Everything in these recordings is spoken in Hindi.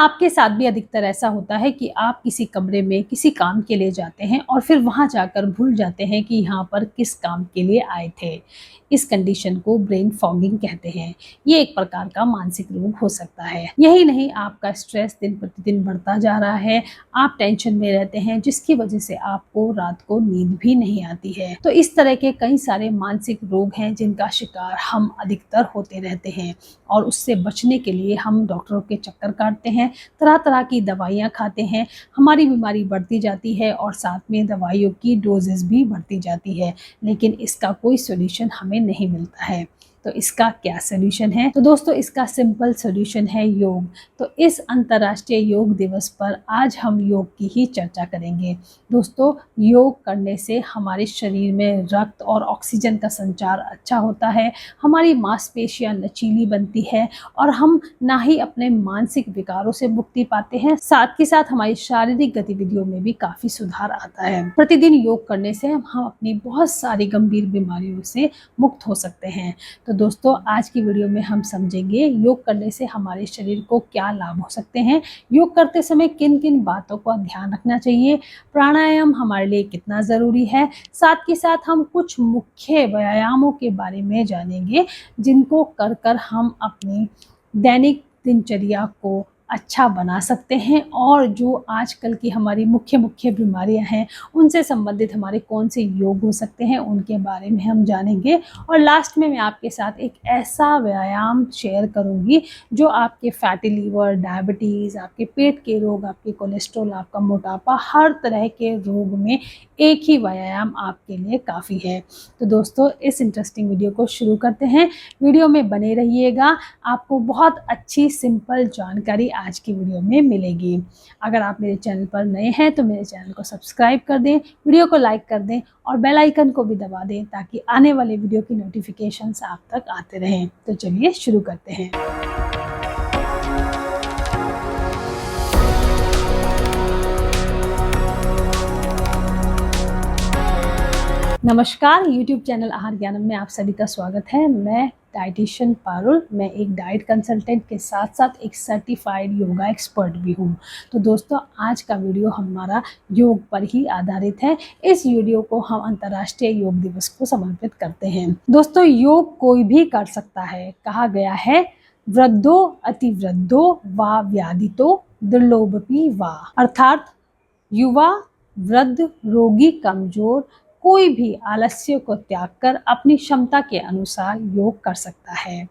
आपके साथ भी अधिकतर ऐसा होता है कि आप किसी कमरे में किसी काम के लिए जाते हैं और फिर वहाँ जाकर भूल जाते हैं कि यहाँ पर किस काम के लिए आए थे। इस कंडीशन को ब्रेन फॉगिंग कहते हैं। ये एक प्रकार का मानसिक रोग हो सकता है। यही नहीं, आपका स्ट्रेस दिन प्रतिदिन बढ़ता जा रहा है, आप टेंशन में रहते हैं, जिसकी वजह से आपको रात को नींद भी नहीं आती है। तो इस तरह के कई सारे मानसिक रोग हैं जिनका शिकार हम अधिकतर होते रहते हैं और उससे बचने के लिए हम डॉक्टरों के चक्कर काटते हैं, तरह तरह की दवाइयाँ खाते हैं, हमारी बीमारी बढ़ती जाती है और साथ में दवाइयों की डोजेस भी बढ़ती जाती है, लेकिन इसका कोई सॉल्यूशन हमें नहीं मिलता है। तो इसका क्या सॉल्यूशन है? तो दोस्तों, इसका सिंपल सॉल्यूशन है योग। तो इस अंतर्राष्ट्रीय योग दिवस पर आज हम योग की ही चर्चा करेंगे। दोस्तों, योग करने से हमारे शरीर में रक्त और ऑक्सीजन का संचार अच्छा होता है, हमारी मांसपेशियां लचीली बनती है और हम ना ही अपने मानसिक विकारों से मुक्ति पाते हैं, साथ ही साथ हमारी शारीरिक गतिविधियों में भी काफी सुधार आता है। प्रतिदिन योग करने से हम अपनी बहुत सारी गंभीर बीमारियों से मुक्त हो सकते हैं। तो दोस्तों, आज की वीडियो में हम समझेंगे योग करने से हमारे शरीर को क्या लाभ हो सकते हैं, योग करते समय किन किन बातों का ध्यान रखना चाहिए, प्राणायाम हमारे लिए कितना ज़रूरी है, साथ ही साथ हम कुछ मुख्य व्यायामों के बारे में जानेंगे जिनको कर कर हम अपनी दैनिक दिनचर्या को अच्छा बना सकते हैं और जो आजकल की हमारी मुख्य बीमारियां हैं उनसे संबंधित हमारे कौन से योग हो सकते हैं उनके बारे में हम जानेंगे। और लास्ट में मैं आपके साथ एक ऐसा व्यायाम शेयर करूंगी जो आपके फैटी लीवर, डायबिटीज़, आपके पेट के रोग, आपके कोलेस्ट्रॉल, आपका मोटापा, हर तरह के रोग में एक ही व्यायाम आपके लिए काफ़ी है। तो दोस्तों, इस इंटरेस्टिंग वीडियो को शुरू करते हैं। वीडियो में बने रहिएगा, आपको बहुत अच्छी सिंपल जानकारी आज की वीडियो में मिलेगी। अगर आप मेरे चैनल पर नए हैं तो मेरे चैनल को सब्सक्राइब कर दें, वीडियो को लाइक कर दें और बेल आइकन को भी दबा दें ताकि आने वाले वीडियो की नोटिफिकेशंस आप तक आते रहें। तो चलिए शुरू करते हैं। नमस्कार, YouTube चैनल आहार ज्ञानम में आप सभी का स्वागत है। मैं डाइटिशियन पारुल, मैं एक डाइट कंसल्टेंट के साथ साथ एक सर्टिफाइड योगा एक्सपर्ट भी हूँ। तो दोस्तों, आज का वीडियो हमारा योग पर ही आधारित है। इस वीडियो को हम अंतर्राष्ट्रीय योग दिवस को समर्पित करते हैं। दोस्तों, योग कोई भी कर सकता है। कहा गया है, वृद्धो अतिवृद्धो वा व्याधितो दुर्लभोपि वा, अर्थात युवा, वृद्ध, रोगी, कमजोर, कोई भी आलस्य को त्याग कर अपनी क्षमता के अनुसार योग कर सकता है।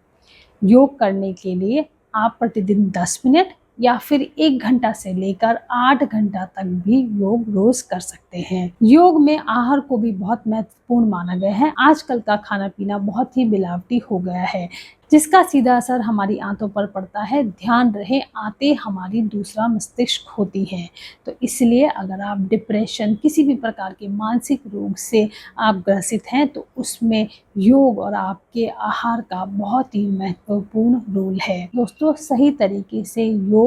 योग करने के लिए आप प्रतिदिन 10 मिनट या फिर 1 घंटा से लेकर 8 घंटा तक भी योग रोज कर सकते हैं। योग में आहार को भी बहुत महत्वपूर्ण माना गया है। आजकल का खाना पीना बहुत ही मिलावटी हो गया है, जिसका सीधा असर हमारी आंतों पर पड़ता है। ध्यान रहे, आंतें हमारी दूसरा मस्तिष्क होती हैं। तो इसलिए अगर आप डिप्रेशन, किसी भी प्रकार के मानसिक रोग से आप ग्रसित हैं तो उसमें योग और आपके आहार का बहुत ही महत्वपूर्ण रोल है। दोस्तों, सही तरीके से योग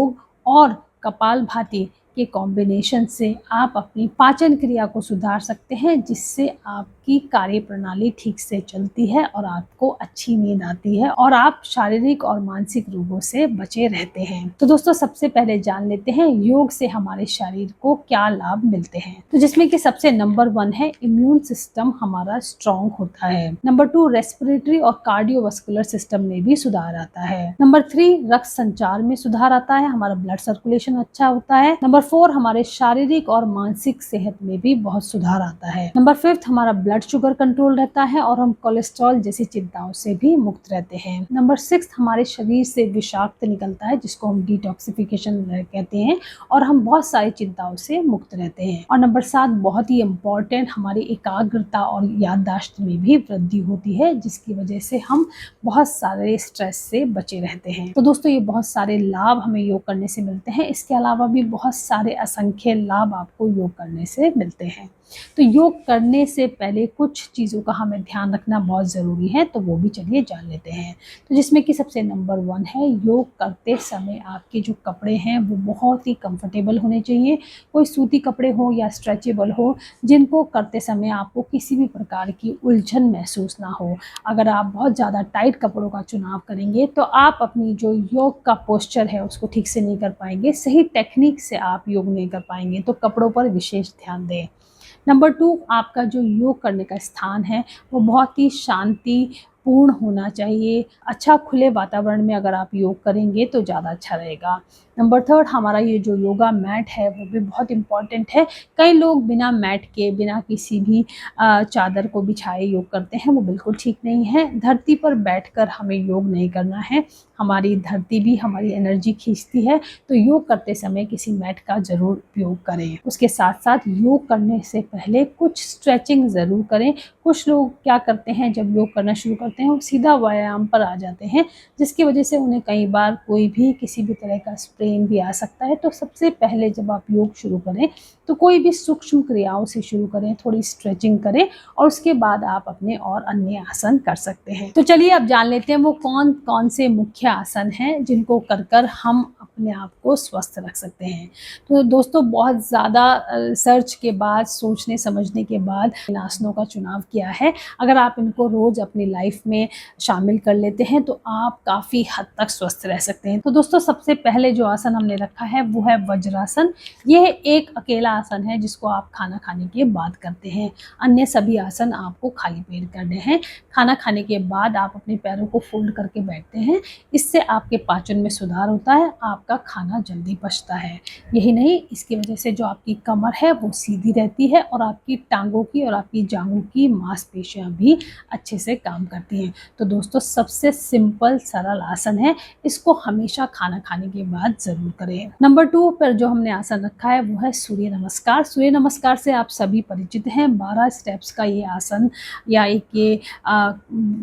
और कपालभाति के कॉम्बिनेशन से आप अपनी पाचन क्रिया को सुधार सकते हैं, जिससे आपकी कार्य प्रणाली ठीक से चलती है और आपको अच्छी नींद आती है और आप शारीरिक और मानसिक रोगों से बचे रहते हैं। तो दोस्तों, सबसे पहले जान लेते हैं योग से हमारे शरीर को क्या लाभ मिलते हैं। तो जिसमें कि सबसे नंबर 1 है, इम्यून सिस्टम हमारा स्ट्रॉन्ग होता है। नंबर 2, रेस्पिरेटरी और कार्डियोवास्कुलर सिस्टम में भी सुधार आता है। नंबर 3, रक्त संचार में सुधार आता है, हमारा ब्लड सर्कुलेशन अच्छा होता है। नंबर 4, हमारे शारीरिक और मानसिक सेहत में भी बहुत सुधार आता है। नंबर 5, हमारा ब्लड शुगर कंट्रोल रहता है और हम कोलेस्ट्रॉल जैसी चिंताओं से भी मुक्त रहते हैं। नंबर 6, हमारे शरीर से विषाक्त निकलता है जिसको हम डिटॉक्सिफिकेशन कहते हैं और हम बहुत सारी चिंताओं से मुक्त रहते हैं। और नंबर 7, बहुत ही इम्पोर्टेंट, हमारी एकाग्रता और याददाश्त में भी वृद्धि होती है, जिसकी वजह से हम बहुत सारे स्ट्रेस से बचे रहते हैं। तो दोस्तों, ये बहुत सारे लाभ हमें योग करने से मिलते हैं। इसके अलावा भी बहुत सारे असंख्य लाभ आपको योग करने से मिलते हैं। तो योग करने से पहले कुछ चीज़ों का हमें ध्यान रखना बहुत ज़रूरी है, तो वो भी चलिए जान लेते हैं। तो जिसमें कि सबसे नंबर 1 है, योग करते समय आपके जो कपड़े हैं वो बहुत ही कंफर्टेबल होने चाहिए। कोई सूती कपड़े हो या स्ट्रेचेबल हो, जिनको करते समय आपको किसी भी प्रकार की उलझन महसूस ना हो। अगर आप बहुत ज़्यादा टाइट कपड़ों का चुनाव करेंगे तो आप अपनी जो योग का पोस्चर है उसको ठीक से नहीं कर पाएंगे, सही टेक्निक से आप योग नहीं कर पाएंगे। तो कपड़ों पर विशेष ध्यान दें। नंबर 2, आपका जो योग करने का स्थान है वो बहुत ही शांतिपूर्ण होना चाहिए। अच्छा खुले वातावरण में अगर आप योग करेंगे तो ज़्यादा अच्छा रहेगा। नंबर 3, हमारा ये जो योगा मैट है वो भी बहुत इम्पॉर्टेंट है। कई लोग बिना मैट के, बिना किसी भी चादर को बिछाए योग करते हैं, वो बिल्कुल ठीक नहीं है। धरती पर बैठकर हमें योग नहीं करना है। हमारी धरती भी हमारी एनर्जी खींचती है, तो योग करते समय किसी मैट का ज़रूर उपयोग करें। उसके साथ साथ योग करने से पहले कुछ स्ट्रेचिंग ज़रूर करें। कुछ लोग क्या करते हैं, जब योग करना शुरू करते हैं वो सीधा व्यायाम पर आ जाते हैं, जिसकी वजह से उन्हें कई बार कोई भी किसी भी तरह का स्ट्रेन भी आ सकता है। तो सबसे पहले जब आप योग शुरू करें तो कोई भी सूक्ष्म क्रियाओं से शुरू करें, थोड़ी स्ट्रेचिंग करें और उसके बाद आप अपने और अन्य आसन कर सकते हैं। तो चलिए अब जान लेते हैं वो कौन कौन से मुख्य आसन हैं जिनको कर कर हम अपने आप को स्वस्थ रख सकते हैं। तो दोस्तों, बहुत ज़्यादा सर्च के बाद, सोचने समझने के बाद इन आसनों का चुनाव किया है। अगर आप इनको रोज़ अपनी लाइफ में शामिल कर लेते हैं तो आप काफ़ी हद तक स्वस्थ रह सकते हैं। तो दोस्तों, सबसे पहले जो आसन हमने रखा है वो है वज्रासन। यह एक अकेला आसन है जिसको आप खाना खाने के बाद करते हैं। अन्य सभी आसन आपको खाली पेट करने हैं। खाना खाने के बाद आप अपने पैरों को फोल्ड करके बैठते हैं। इससे आपके पाचन में सुधार होता है, आपका खाना जल्दी पचता है। यही नहीं, इसकी वजह से जो आपकी कमर है वो सीधी रहती है और आपकी टांगों की और आपकी जांघों की मांसपेशियां भी अच्छे से काम करती हैं। तो दोस्तों, सबसे सिंपल सरल आसन है, इसको हमेशा खाना खाने के बाद जरूर करें। नंबर 2 पर जो हमने आसन रखा है वो है सूर्य नमस्कार। सूर्य नमस्कार से आप सभी परिचित हैं। 12 स्टेप्स का ये आसन या एक ये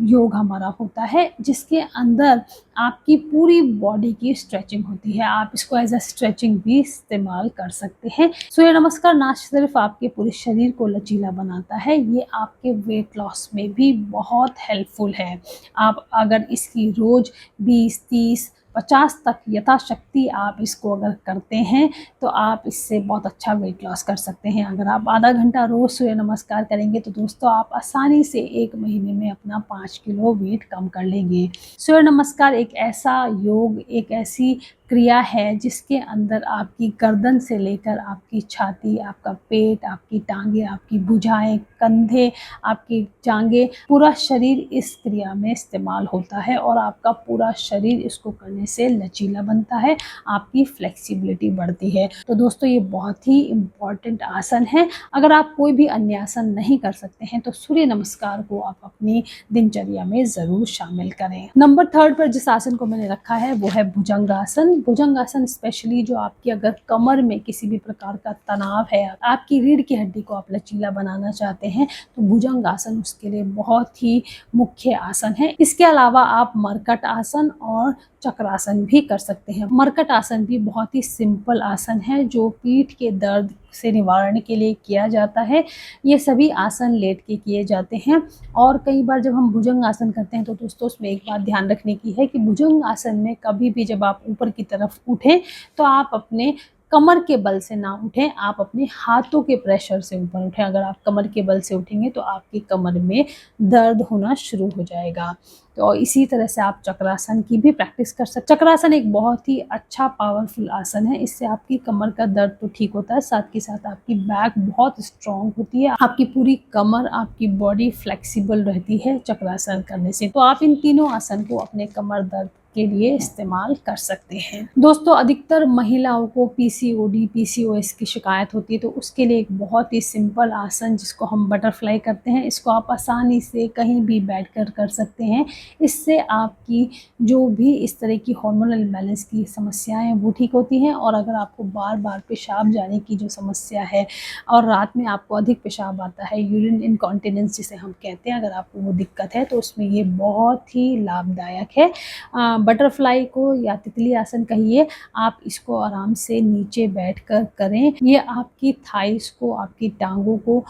योग हमारा होता है, जिसके अंदर आपकी पूरी बॉडी की स्ट्रेचिंग होती है। आप इसको एज अ स्ट्रेचिंग भी इस्तेमाल कर सकते हैं। सूर्य नमस्कार ना सिर्फ आपके पूरे शरीर को लचीला बनाता है, ये आपके वेट लॉस में भी बहुत हेल्पफुल है। आप अगर इसकी रोज 20, 30, 50 तक यथाशक्ति आप इसको अगर करते हैं तो आप इससे बहुत अच्छा वेट लॉस कर सकते हैं। अगर आप आधा घंटा रोज सूर्य नमस्कार करेंगे तो दोस्तों, आप आसानी से 1 महीने में अपना 5 किलो वेट कम कर लेंगे। सूर्य नमस्कार एक ऐसा योग, एक ऐसी क्रिया है जिसके अंदर आपकी गर्दन से लेकर आपकी छाती, आपका पेट, आपकी टांगें, आपकी भुजाएं, कंधे, आपकी जांघें, पूरा शरीर इस क्रिया में इस्तेमाल होता है और आपका पूरा शरीर इसको करने से लचीला बनता है, आपकी फ्लेक्सिबिलिटी बढ़ती है। तो दोस्तों, ये बहुत ही इम्पॉर्टेंट आसन है। अगर आप कोई भी अन्य आसन नहीं कर सकते हैं तो सूर्य नमस्कार को आप अपनी दिनचर्या में ज़रूर शामिल करें। नंबर 3 पर जिस आसन को मैंने रखा है वो है भुजंगासन। भुजंगासन स्पेशली जो आपकी अगर कमर में किसी भी प्रकार का तनाव है, आपकी रीढ़ की हड्डी को आप लचीला बनाना चाहते हैं, तो भुजंगासन उसके लिए बहुत ही मुख्य आसन है। इसके अलावा आप मरकट आसन और चक्रासन भी कर सकते हैं। मरकट आसन भी बहुत ही सिंपल आसन है जो पीठ के दर्द से निवारण के लिए किया जाता है। ये सभी आसन लेट के किए जाते हैं और कई बार जब हम भुजंग आसन करते हैं तो दोस्तों, उसमें एक बात ध्यान रखने की है कि भुजंग आसन में कभी भी जब आप ऊपर की तरफ उठें तो आप अपने कमर के बल से ना उठें, आप अपने हाथों के प्रेशर से ऊपर उठें। अगर आप कमर के बल से उठेंगे तो आपकी कमर में दर्द होना शुरू हो जाएगा। तो इसी तरह से आप चक्रासन की भी प्रैक्टिस कर सकते हैं। चक्रासन एक बहुत ही अच्छा पावरफुल आसन है। इससे आपकी कमर का दर्द तो ठीक होता है, साथ के साथ आपकी बैक बहुत स्ट्रॉन्ग होती है, आपकी पूरी कमर, आपकी बॉडी फ्लेक्सिबल रहती है चक्रासन करने से। तो आप इन तीनों आसन को अपने कमर दर्द के लिए इस्तेमाल कर सकते हैं। दोस्तों, अधिकतर महिलाओं को पीसीओडी, पीसीओएस की शिकायत होती है, तो उसके लिए एक बहुत ही सिंपल आसन जिसको हम बटरफ्लाई करते हैं, इसको आप आसानी से कहीं भी बैठकर कर सकते हैं। इससे आपकी जो भी इस तरह की हार्मोनल इम्बैलेंस की समस्याएं हैं वो ठीक होती हैं। और अगर आपको बार बार पेशाब जाने की जो समस्या है और रात में आपको अधिक पेशाब आता है, यूरिन इनकॉन्टिनेंस जिसे हम कहते हैं, अगर आपको वो दिक्कत है तो उसमें ये बहुत ही लाभदायक है। बटरफ्लाई को या तितली आसन कहिए, आप इसको आराम से नीचे बैठकर करें। ये आपकी थाइस को, आपकी टाँगों को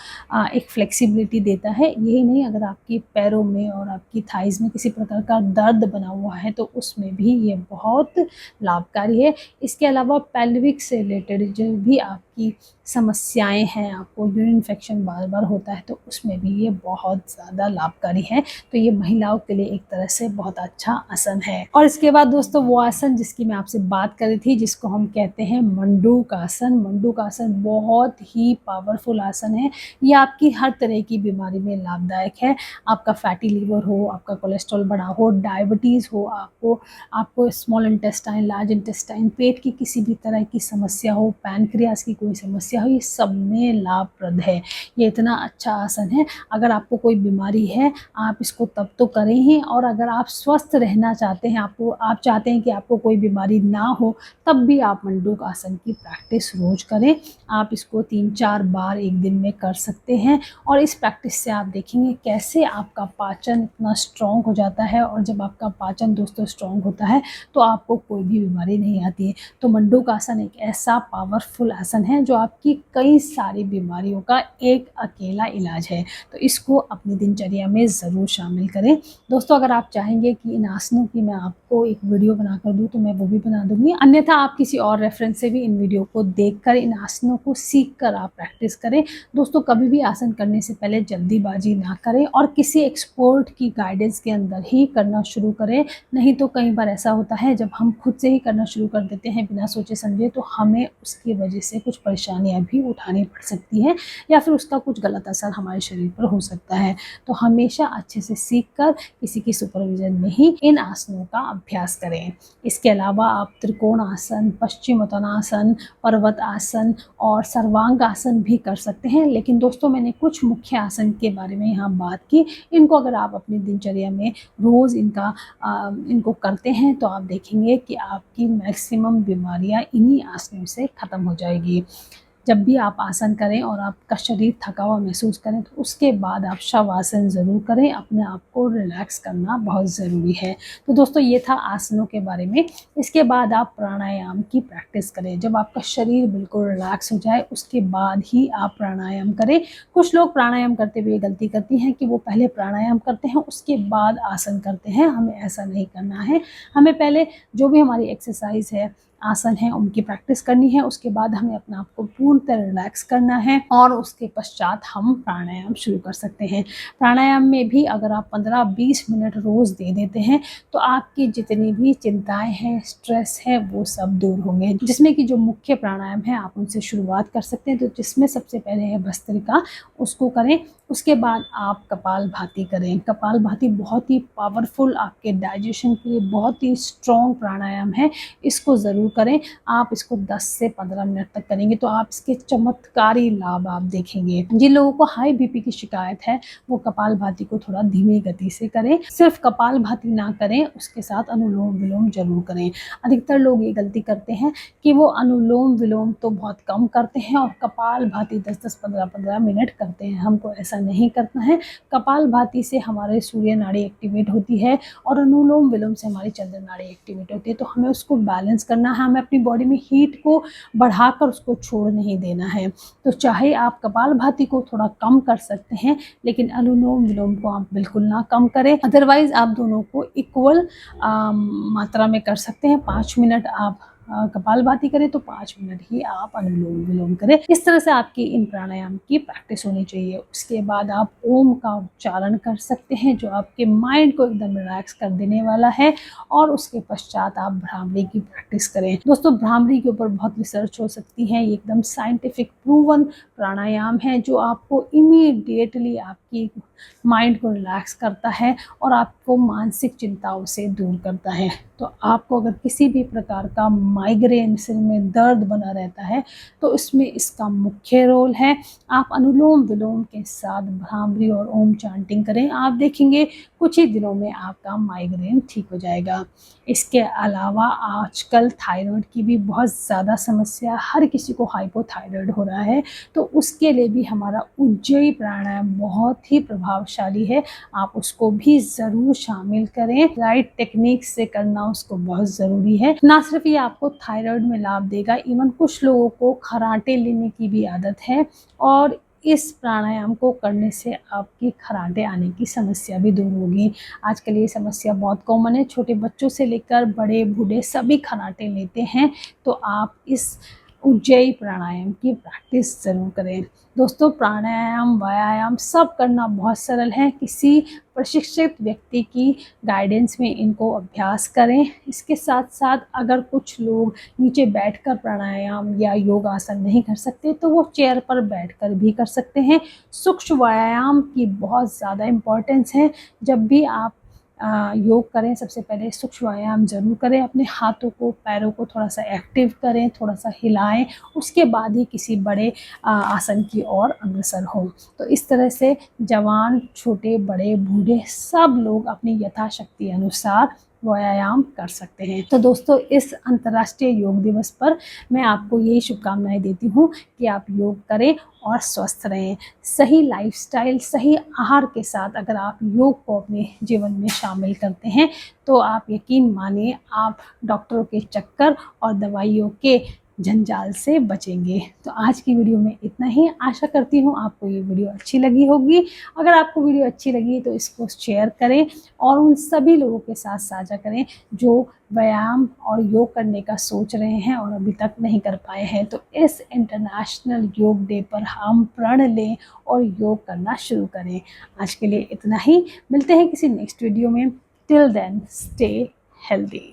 एक फ्लेक्सिबिलिटी देता है। यही नहीं, अगर आपकी पैरों में और आपकी थाइस में किसी प्रकार का दर्द बना हुआ है तो उसमें भी ये बहुत लाभकारी है। इसके अलावा पेल्विक से रिलेटेड जो भी आपकी समस्याएं हैं, आपको यूरिन इन्फेक्शन बार-बार होता है तो उसमें भी ये बहुत ज़्यादा लाभकारी है। तो ये महिलाओं के लिए एक तरह से बहुत अच्छा आसन है। और इसके बाद दोस्तों वो आसन जिसकी मैं आपसे बात कर रही थी, जिसको हम कहते हैं मंडूक आसन। मंडूक आसन बहुत ही पावरफुल आसन है। ये आपकी हर तरह की बीमारी में लाभदायक है। आपका फैटी लीवर हो, आपका कोलेस्ट्रॉल बढ़ा हो, डायबिटीज़ हो, आपको स्मॉल इंटेस्टाइन, लार्ज इंटेस्टाइन, पेट की किसी भी तरह की समस्या हो, पैनक्रियास की कोई समस्या हो, ये सब में लाभप्रद है। ये इतना अच्छा आसन है। अगर आपको कोई बीमारी है आप इसको तब तो करें ही, और अगर आप स्वस्थ रहना चाहते हैं, आप चाहते हैं कि आपको कोई बीमारी ना हो, तब भी आप मंडूक आसन की प्रैक्टिस रोज़ करें। आप इसको 3-4 बार एक दिन में कर सकते हैं और इस प्रैक्टिस से आप देखेंगे कैसे आपका पाचन इतना स्ट्रॉन्ग हो जाता है। और जब आपका पाचन दोस्तों स्ट्रॉन्ग होता है तो आपको कोई भी बीमारी नहीं आती है। तो मंडूक आसन एक ऐसा पावरफुल आसन है जो आपकी कई सारी बीमारियों का एक अकेला इलाज है। तो इसको अपनी दिनचर्या में ज़रूर शामिल करें। दोस्तों, अगर आप चाहेंगे कि इन आसनों की मैं आपको एक वीडियो बनाकर दूँ तो मैं वो भी बना दूँगी। अन्यथा आप किसी और रेफरेंस से भी इन वीडियो को देखकर इन आसनों को सीखकर आप प्रैक्टिस करें। दोस्तों, कभी भी आसन करने से पहले जल्दीबाजी ना करें और किसी एक्सपर्ट की गाइडेंस के अंदर ही करना शुरू करें। नहीं तो कई बार ऐसा होता है जब हम खुद से ही करना शुरू कर देते हैं बिना सोचे समझे, तो हमें उसकी वजह से कुछ परेशानियां भी उठानी पड़ सकती हैं या फिर उसका कुछ गलत असर हमारे शरीर पर हो सकता है। तो हमेशा अच्छे से सीखकर किसी की सुपरविजन में ही इन आसनों का अभ्यास करें। इसके अलावा आप त्रिकोण आसन, पश्चिमोत्तानासन, पर्वत आसन और सर्वांग आसन भी कर सकते हैं। लेकिन दोस्तों, मैंने कुछ मुख्य आसन के बारे में यहाँ बात की। इनको अगर आप अपनी दिनचर्या में रोज़ इनको करते हैं तो आप देखेंगे कि आपकी मैक्सिमम बीमारियां इन्हीं आसनों से ख़त्म हो जाएगी। जब भी आप आसन करें और आपका शरीर थका हुआ महसूस करें तो उसके बाद आप शवासन ज़रूर करें। अपने आप को रिलैक्स करना बहुत ज़रूरी है। तो दोस्तों, ये था आसनों के बारे में। इसके बाद आप प्राणायाम की प्रैक्टिस करें। जब आपका शरीर बिल्कुल रिलैक्स हो जाए उसके बाद ही आप प्राणायाम करें। कुछ लोग प्राणायाम करते हुए गलती करती हैं कि वो पहले प्राणायाम करते हैं उसके बाद आसन करते हैं। हमें ऐसा नहीं करना है। हमें पहले जो भी हमारी एक्सरसाइज है, आसन है, उनकी प्रैक्टिस करनी है। उसके बाद हमें अपने आप को पूर्णतः रिलैक्स करना है और उसके पश्चात हम प्राणायाम शुरू कर सकते हैं। प्राणायाम में भी अगर आप 15-20 मिनट रोज़ दे देते हैं तो आपकी जितनी भी चिंताएं हैं, स्ट्रेस है, वो सब दूर होंगे। जिसमें कि जो मुख्य प्राणायाम है आप उनसे शुरुआत कर सकते हैं। तो जिसमें सबसे पहले है भस्त्रिका, उसको करें। उसके बाद आप कपालभाति करें। कपालभाति बहुत ही पावरफुल, आपके डाइजेशन के लिए बहुत ही स्ट्रॉन्ग प्राणायाम है। इसको ज़रूर करें। आप इसको 10 से 15 मिनट तक करेंगे तो आप इसके चमत्कारी लाभ आप देखेंगे। जिन लोगों को हाई बीपी की शिकायत है वो कपालभाति को थोड़ा धीमी गति से करें। सिर्फ कपालभाति ना करें, उसके साथ अनुलोम विलोम जरूर करें। अधिकतर लोग ये गलती करते हैं कि वो अनुलोम विलोम तो बहुत कम करते हैं और कपालभाति 10-10, 15-15 मिनट करते हैं। हमको ऐसा नहीं करना है। कपालभाति से हमारे सूर्य नाड़ी एक्टिवेट होती है और अनुलोम विलोम से हमारी चंद्र नाड़ी एक्टिवेट होती है। तो हमें उसको बैलेंस करना है। हमें अपनी बॉडी में हीट को बढ़ाकर उसको छोड़ नहीं देना है। तो चाहे आप कपालभाति को थोड़ा कम कर सकते हैं, लेकिन अनुलोम विलोम को आप बिल्कुल ना कम करें। अदरवाइज आप दोनों को इक्वल मात्रा में कर सकते हैं। 5 मिनट आप कपालभाति करें तो 5 मिनट ही आप अनुलोम विलोम करें। इस तरह से आपकी इन प्राणायाम की प्रैक्टिस होनी चाहिए। उसके बाद आप ओम का उच्चारण कर सकते हैं जो आपके माइंड को एकदम रिलैक्स कर देने वाला है। और उसके पश्चात आप भ्रामरी की प्रैक्टिस करें। दोस्तों, भ्रामरी के ऊपर बहुत रिसर्च हो सकती है। ये एकदम साइंटिफिक प्रूवन प्राणायाम है जो आपको इमीडिएटली आपकी माइंड को रिलैक्स करता है और आपको मानसिक चिंताओं से दूर करता है। तो आपको अगर किसी भी प्रकार का माइग्रेन, सिर में दर्द बना रहता है तो इसमें इसका मुख्य रोल है। आप अनुलोम विलोम के साथ भ्रामरी और ओम चांटिंग करें। आप देखेंगे कुछ ही दिनों में आपका माइग्रेन ठीक हो जाएगा। इसके अलावा आजकल थायराइड की भी बहुत ज़्यादा समस्या, हर किसी को हाइपोथायराइड हो रहा है, तो उसके लिए भी हमारा उज्जयी प्राणायाम बहुत ही प्रभावशाली है। आप उसको भी ज़रूर शामिल करें। राइट टेक्निक से करना उसको बहुत ज़रूरी है। ना सिर्फ ये आपको थायराइड में लाभ देगा, इवन कुछ लोगों को खर्राटे लेने की भी आदत है, और इस प्राणायाम को करने से आपकी खर्राटे आने की समस्या भी दूर होगी। आजकल ये समस्या बहुत कॉमन है, छोटे बच्चों से लेकर बड़े बूढ़े सभी खर्राटे लेते हैं। तो आप इस उज्जयी प्राणायाम की प्रैक्टिस ज़रूर करें। दोस्तों, प्राणायाम व्यायाम सब करना बहुत सरल है। किसी प्रशिक्षित व्यक्ति की गाइडेंस में इनको अभ्यास करें। इसके साथ साथ अगर कुछ लोग नीचे बैठकर प्राणायाम या योग आसन नहीं कर सकते, तो वो चेयर पर बैठकर भी कर सकते हैं। सूक्ष्म व्यायाम की बहुत ज़्यादा इम्पोर्टेंस है। जब भी आप योग करें, सबसे पहले सूक्ष्म व्यायाम ज़रूर करें। अपने हाथों को, पैरों को थोड़ा सा एक्टिव करें, थोड़ा सा हिलाएं, उसके बाद ही किसी बड़े आसन की ओर अग्रसर हो। तो इस तरह से जवान, छोटे, बड़े, बूढ़े सब लोग अपनी यथाशक्ति अनुसार व्यायाम कर सकते हैं। तो दोस्तों, इस अंतर्राष्ट्रीय योग दिवस पर मैं आपको यही शुभकामनाएं देती हूँ कि आप योग करें और स्वस्थ रहें। सही लाइफस्टाइल, सही आहार के साथ अगर आप योग को अपने जीवन में शामिल करते हैं, तो आप यकीन मानिए आप डॉक्टरों के चक्कर और दवाइयों के जंजाल से बचेंगे। तो आज की वीडियो में इतना ही। आशा करती हूँ आपको ये वीडियो अच्छी लगी होगी। अगर आपको वीडियो अच्छी लगी तो इसको शेयर करें और उन सभी लोगों के साथ साझा करें जो व्यायाम और योग करने का सोच रहे हैं और अभी तक नहीं कर पाए हैं। तो इस इंटरनेशनल योग डे पर हम प्रण लें और योग करना शुरू करें। आज के लिए इतना ही। मिलते हैं किसी नेक्स्ट वीडियो में। Till then, stay healthy.